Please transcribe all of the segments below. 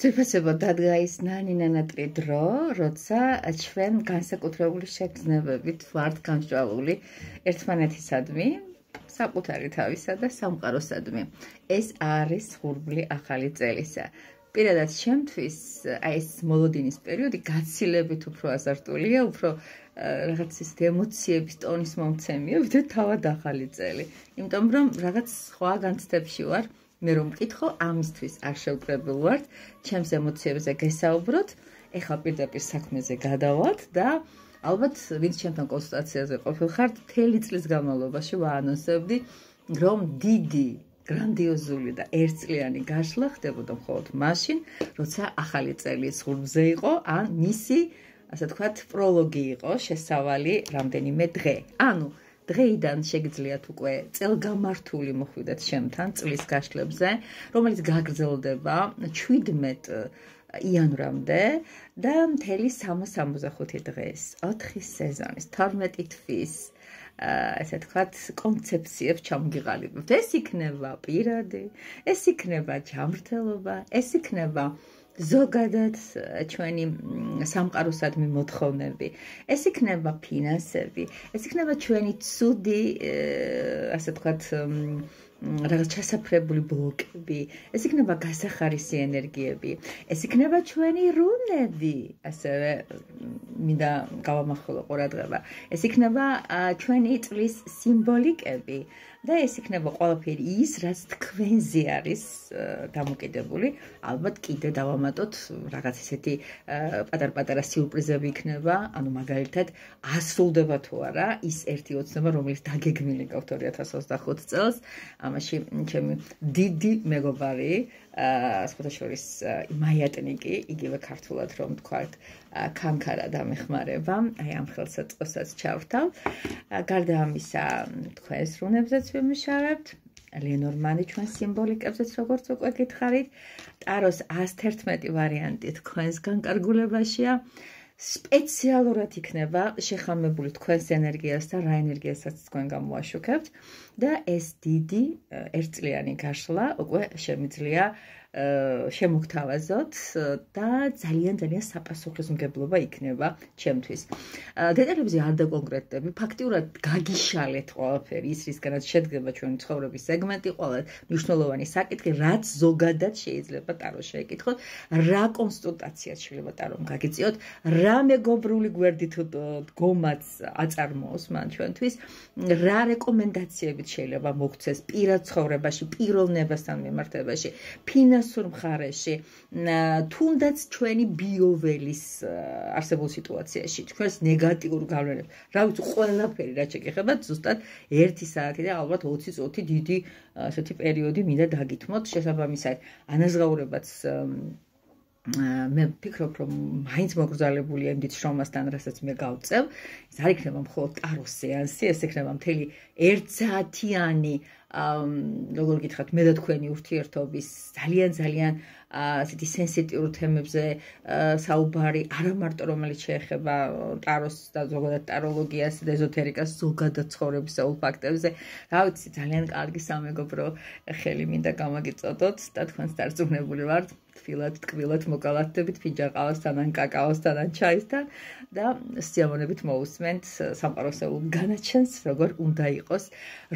ძვირფასებო დადგა ის ნანი-ნანატრი დრო, როცა ჩვენ განსაკუთრებული შეგრძნებებით ვართ გამსჭვალული ერთმანეთისადმი, საკუთარი თავისა და სამყაროსადმი. ეს არის ღურბლი ახალი წელისა. პირადად ჩემთვის ეს მოლოდინის პერიოდი გაცილებით უფრო აზარტულია, უფრო რაღაც ის ემოციების ტონის მომცემია, ვიდრე თავად ახალი წელი. იმიტომ რომ რაღაც სხვა განცდებში ვარ. მე რომ მკითხო, ამისთვის არ შევკრებულ ვართ, ჩემს ემოციებზე გესაუბროთ, ეხლა პირდაპირ საქმეზე გადავალთ და ალბათ ვინც ჩემთან კონსულტაციაზე ყოფილხართ, მთელი წლის განმავლობაში ვაანონსებდი, რომ დიდი, გრანდიოზული და ერთწლიანი გაშლა ხდებოდა მხოლოდ მაშინ, როცა ახალი წელი ღურბზე იყო, ან მისი, ასე ვთქვათ, პროლოგი იყო, შესავალი რამდენიმე დღე. ანუ დღეიდან შეგიძლიათ უკვე წელგამართული მოხვიდეთ ჩემთან წლის გაშლებზე, რომელიც გაგრძელდება 17 იანვრამდე და მთელი 365 დღეს, 4 სეზონის, 12 თვის, ესე ვთქვათ, კონცეფციებს ჩამგიღალებებთ. ეს იქნება პირადი, ეს იქნება ჯანმრთელობა, ეს იქნება ზოგადად ჩვენი სამყაროსადმი მოთხოვნები, ეს იქნება ფინანსები, ეს იქნება ჩვენი ცუდი, ასე ვთქვათ, რაღაც ჩასაფრებული ბლოკები, ეს იქნება გასახარისი ენერგიები, ეს იქნება ჩვენი რუნები, ასევე მინდა გავამახვილო ყურადღება, ეს იქნება ჩვენი წლის სიმბოლიკები და ეს იქნება ყველაფერი ის, რაც თქვენზე არის დამოკიდებული. ალბათ კიდე დავამატოთ რაღაც ისეთი პატარ-პატარა სიურპრიზები იქნება, ანუ მაგალითად ასრულდება თუ არა ის ერთი ოცნება, რომელიც დაგეგმილი გაქვთ 2025 წელს. ამაში ჩემი დიდი მეგობარი, სხვათაშორის მაიატნიკი, იგივე ქართულად რომ ვთქვათ, კანკარა დამეხმარება, აი ამ ხელსაწყოსაც ჩავრთავ. გარდა ამისა, თქვენს რუნებზეც ვიმუშავებთ. ლენორმანი ჩვენ სიმბოლიკებზეც როგორც უკვე გითხარით, ტაროს 111 ვარიანტი თქვენს განკარგულებაშია. სპეციალურად იქნება შეხამებული თქვენს ენერგიას და რა ენერგიასაც თქვენ გამოაშუქებთ და ეს დიდი ერთწლიანი გაშლა უკვე შემიძლია შემოგთავაზოთ და ძალიან საპასუხისმგებლობა იქნება ჩემთვის. დეტალებზე არ დაკონკრეტდები, ფაქტიურად გაგიშალეთ ყველაფერი, ის რისგანაც შედგება ჩვენი ცხოვრების სეგმენტი, ყველა მნიშვნელოვანი საკითხი, რაც ზოგადად შეიძლება ტაროს შეეკითხოთ, რა კონსულტაციაც შეიძლება ტარომ გაგიწიოთ, რა მეგობრული გვერდით დგომაც აწარმოოს მან ჩვენთვის, რა რეკომენდაციებით შეიძლება მოგცეს პირად ცხოვრებაში, პიროვნებასთან მიმართებაში, ფინანსურ მხარეში, თუნდაც ჩვენი ბიოველის არსებულ სიტუაციაში, ჩვენს ნეგატიურ გავლენებს, რა ვიცი, ყველაფერი რაც შეგეხებათ, ზუსტად 1 საათი და ალბათ 20 წუთი დიდი ასეთი პერიოდი მინდა დაგითმოთ, შესაბამისად ანაზღაურებაც მე ვფიქრობ, რომ მაინც მოგრძალებულია იმ დიდ შრომასთან, რასაც მე გავწევ. ეს არ იქნება მხოლოდ ტაროს სეანსი, ეს იქნება მთელი 1 საათიანი, როგორ გითხრათ, მე და თქვენი ურთიერთობის ძალიან ასეთი სენსიტიურ თემებზე საუბარი, არა მარტო რომელიც შეეხება ტაროს და ზოგადად ტაროლოგიას და ეზოთერიკას, ზოგადად ცხოვრებისეულ ფაქტებზე. რა ვიცი, ძალიან კარგი სამეგობრო ხელი მინდა გამაგიწოდოთ და თქვენს დარწმუნებული ვართ, თბილად მოგალათდებით ფინჯან ყავასთან, ან კაკაოსთან, ან ჩაისთან და სიამოვნებით მოусმენთ სამყაროსეულ განაჩენს, როგორ უნდა იყოს,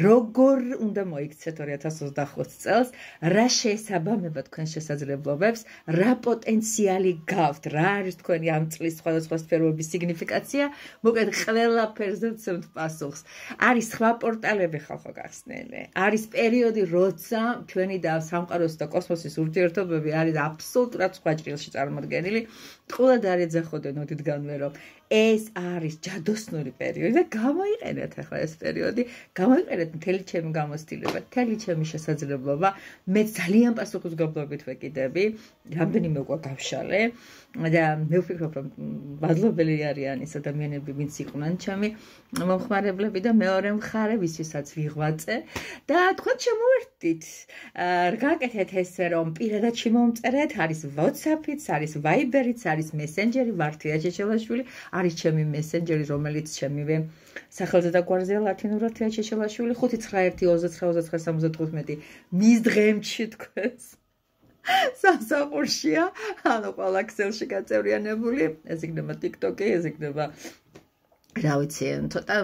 როგორ უნდა მოიქცეთ 2025 წელს, რა შეესაბამება თქვენს შესაძლებლობებს, რა პოტენციალი გაქვთ, რა არის თქვენი ამ წლის სხვადასხვა სფეროების სიგნიფიკაცია, მოკლედ ყველაფერზე ვცემთ პასუხს. არის სხვა პორტალები ხალხო გახსნილი, არის პერიოდი, როცა ჩვენი და სამყაროს და კოსმოსის ურთიერთობები არის აბსოლუტურად სხვა ჭრილში წარმოდგენილი. ტყუილად არ ეძახოდე ნოდითგანვე, რომ ეს არის ჯადოსნური პერიოდი და გამოიყენეთ ახლა ეს პერიოდი, გამოიყენეთ მთელი ჩემი გამოცდილება, მთელი ჩემი შესაძლებლობა. მე ძალიან პასუხისმგებლობით ვეკიდები, რამდენიმე უკვე გავშალე და მე ვფიქრობ, რომ მადლობელი არიან ის ადამიანები, ვინც იყვნენ ჩემი მომხმარებლები და მეორე მხარე, ვისთვისაც ვიღვაწე და თქვენ შემოვერთით. გაკეთეთ ესე, რომ პირადად შემომწერეთ, არის WhatsApp-იც, არის Viber-იც, არის Messenger-ი, ვართია ჩეჩელაშვილი, არის ჩემი Messenger-ი, რომელიც ჩემივე სახელზე და გვარზეა ლათინურად თია ჩეჩელაშვილი 591 29 75 მის დღემში თქვენს სამსახურშია, ანუ ყველა ქსელში გაწევრიანებული, ეს იქნება TikTok-ი, ეს იქნება რა ვიცი, ცოტა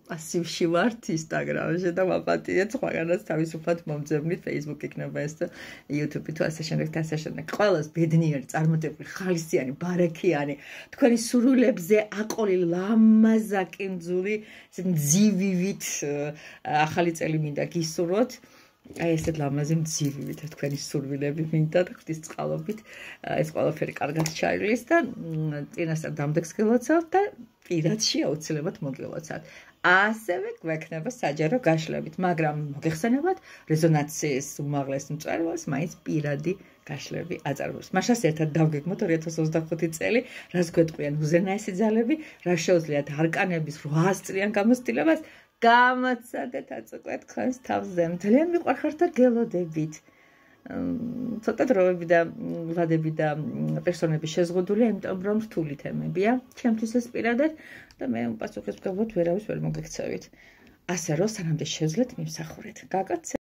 პასივში ვართ Instagram-ში და ვაპატიეთ სხვაგანაც თავისუფლად მომძებნით, Facebook იქნება ეს და YouTube-ი თუ ასე შემდეგ და ასე შემდეგ. ყველას ბედნიერი, წარმატებული, ხალისიანი, ბარეკიანი, თქვენი სურვილებზე აყოლი ლამაზაკინძული, ძივივით ახალი წელი მინდა გისურვოთ. აი ესეთ ლამაზი მძივივით თქვენი სურვილები მინდა და ღვთისწყალობით ეს ყველაფერი კარგად ჩაიგლის და წინასწარ დამდეგს გილოცავთ და პირადში აუცილებლად მოგილოცავთ. ასევე გვექნება საჯარო გაშლებით, მაგრამ მოგეხსენებათ რეზონანსის უმაღლეს მწვერვალს მაინც პირადი გაშლები აწარმოებს. მაშას ერთად დავგეგმოთ 2025 წელი, რას გვეტყვიან უზენაესი ძალები, რა შეუძლიათ არკანების 800 წლიან გამოცდილებას გამოცადეთ აწუყვეთ თქვენს თავზე. ძალიან მიყვარხართ და გელოდებით. ცოტა დროები და ვლადები და პერსონები შეზღუდულია, იმიტომ რომ რთული თემებია. ჩემთვის ეს პირადად და მე უპასუხისმგებლად ვერავის ვერ მოგექცევით. ასე რომ სანამდე შევძლეთ მიმსახურეთ. გაკეთეთ